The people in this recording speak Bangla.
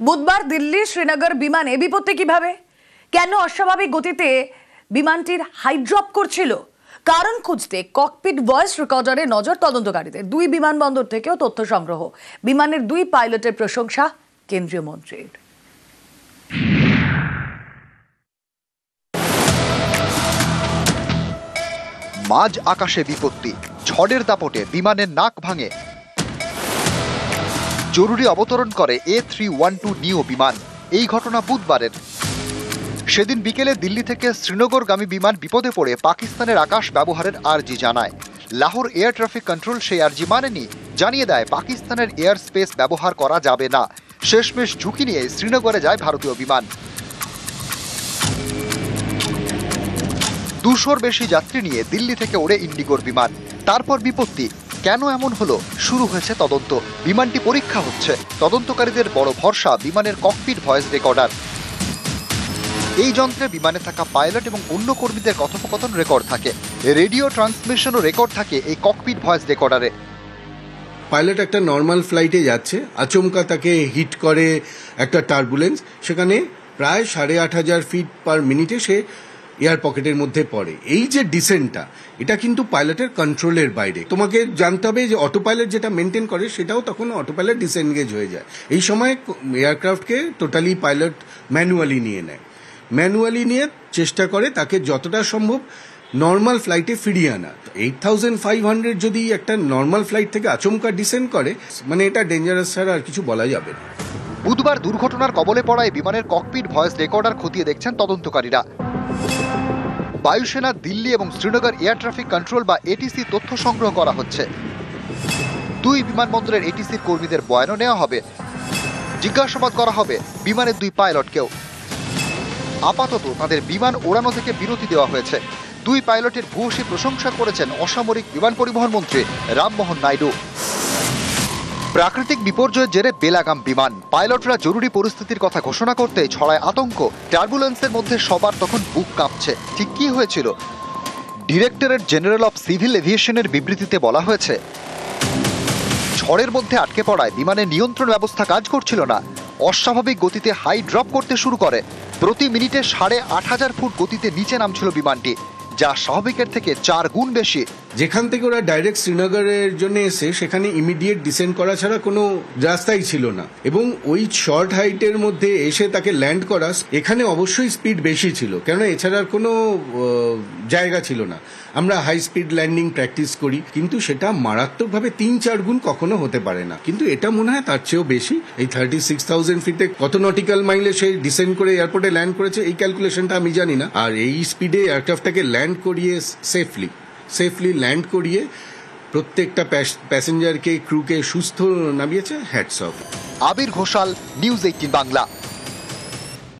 বুধবার দিল্লি শ্রীনগর বিমানে বিপত্তি কিভাবে, কেন অস্বাভাবিক গতিতে বিমানটির হাইড্রপ করছিল, কারণ খুঁজতে ককপিট ভয়েস রেকর্ডারে নজর তদন্তকারীদের। দুই বিমানবন্দর থেকেও তথ্য সংগ্রহ। বিমানের দুই পাইলটের প্রশংসা কেন্দ্রীয় মন্ত্রীর। মাঝ আকাশে বিপত্তি, ঝড়ের দাপটে বিমানের নাক ভাঙে। জরুরি অবতরণ করে A312 নিও বিমান। এই ঘটনা বুধবারের। সেদিন বিকেলে দিল্লি থেকে শ্রীনগরগামী বিমান বিপদে পড়ে পাকিস্তানের আকাশ ব্যবহারের আর্জি জানায়। লাহোর এয়ার ট্রাফিক কন্ট্রোল সেই আর্জি মানেনি, জানিয়ে দেয় পাকিস্তানের এয়ার স্পেস ব্যবহার করা যাবে না। শেষমেশ ঝুঁকি নিয়ে শ্রীনগরে যায় ভারতীয় বিমান। 200-র বেশি যাত্রী নিয়ে দিল্লি থেকে ওড়ে ইন্ডিগোর বিমান। তারপর বিপত্তি। কেন এমন হলো? শুরু হয়েছে তদন্ত। বিমানটি পরীক্ষা হচ্ছে। তদন্তকারীদের বড় ভরসা বিমানের ককপিট ভয়েস রেকর্ডার। এই যন্ত্রে বিমানে থাকা পাইলট এবং অন্য কর্মীদের কথোপকথন রেকর্ড থাকে। রেডিও ট্রান্সমিশনও রেকর্ড থাকে এই ককপিট ভয়েস রেকর্ডারে। পাইলট একটা নর্মাল ফ্লাইটে যাচ্ছে, আচমকা তাকে হিট করে একটা টার্বুলেন্স, সেখানে প্রায় 8,500 ফিট পার মিনিটে সে এয়ার পকেটের মধ্যে পড়ে। এই যে ডিসেন্টটা, এটা কিন্তু পাইলটের কন্ট্রোলের বাইরে। তোমাকে জানতে হবে যে অটো পাইলট যেটা মেনটেন করে সেটাও তখন অটো পাইলট ডিসএনগেজ হয়ে যায়। এই সময় এয়ারক্রাফটকে টোটালি পাইলট ম্যানুয়ালি নিয়ে নেয়। ম্যানুয়ালি নিয়ে চেষ্টা করে তাকে যতটা সম্ভব নর্মাল ফ্লাইটে ফিরিয়ে আনা। 8,500 যদি একটা নর্মাল ফ্লাইট থেকে আচমকা ডিসেন্ড করে, মানে এটা ডেঞ্জারাস ছাড়া আর কিছু বলা যাবে না। বুধবার দুর্ঘটনার কবলে পড়ায় বিমানের ককপিট ভয়েস রেকর্ডার খতিয়ে দেখছেন তদন্তকারীরা। বায়ুসেনা, দিল্লি এবং শ্রীনগর এয়ার ট্রাফিক কন্ট্রোল বা এটিসি তথ্য সংগ্রহ করা হচ্ছে। দুই বিমানবন্দরের এটিসির কর্মীদের বয়ানও নেওয়া হবে। জিজ্ঞাসাবাদ করা হবে বিমানের দুই পাইলটকেও। আপাতত তাদের বিমান ওড়ানো থেকে বিরতি দেওয়া হয়েছে। দুই পাইলটের ভূয়সী প্রশংসা করেছেন অসামরিক বিমান পরিবহন মন্ত্রী রামমোহন নাইডু। প্রাকৃতিক বিপর্যয়ের জেরে বেলাগাম বিমান। পাইলটরা জরুরি পরিস্থিতির কথা ঘোষণা করতে ছড়ায় আতঙ্ক। টার্বুলেন্সের মধ্যে সবার তখন বুক কাঁপছে। ঠিক কি হয়েছিল? ডিরেক্টরেট জেনারেল অফ সিভিল এভিয়েশনের বিবৃতিতে বলা হয়েছে, ঝড়ের মধ্যে আটকে পড়ায় বিমানের নিয়ন্ত্রণ ব্যবস্থা কাজ করছিল না। অস্বাভাবিক গতিতে হাই ড্রপ করতে শুরু করে। প্রতি মিনিটে 8,500 ফুট গতিতে নিচে নামছিল বিমানটি, যা স্বাভাবিকের থেকে 4 গুণ বেশি। যেখান থেকে ওরা ডাইরেক্ট শ্রীনগরের জন্য এসে সেখানে ইমিডিয়েট ডিসেন্ড করা ছাড়া কোনো রাস্তাই ছিল না, এবং ওই শর্ট হাইটের মধ্যে এসে তাকে ল্যান্ড করা, এখানে অবশ্যই স্পিড বেশি ছিল, কেননা এছাড়ার কোনো জায়গা ছিল না। আমরা হাই স্পিড ল্যান্ডিং প্র্যাকটিস করি, কিন্তু সেটা মারাত্মকভাবে 3-4 গুণ কখনো হতে পারে না, কিন্তু এটা মনে হয় তার চেয়েও বেশি। এই 36,000 ফিটে কত নটিক্যাল মাইলে সে ডিসেন্ড করে এয়ারপোর্টে ল্যান্ড করেছে, এই ক্যালকুলেশনটা আমি জানি না। আর এই স্পিডে এয়ারক্রাফটটাকে ল্যান্ড করিয়ে সেফলি ল্যান্ড করিয়ে প্রত্যেকটা প্যাসেঞ্জারকে, ক্রুকে সুস্থ নামিয়েছে। Hats off. Abir Ghoshal, news 18 Bangla.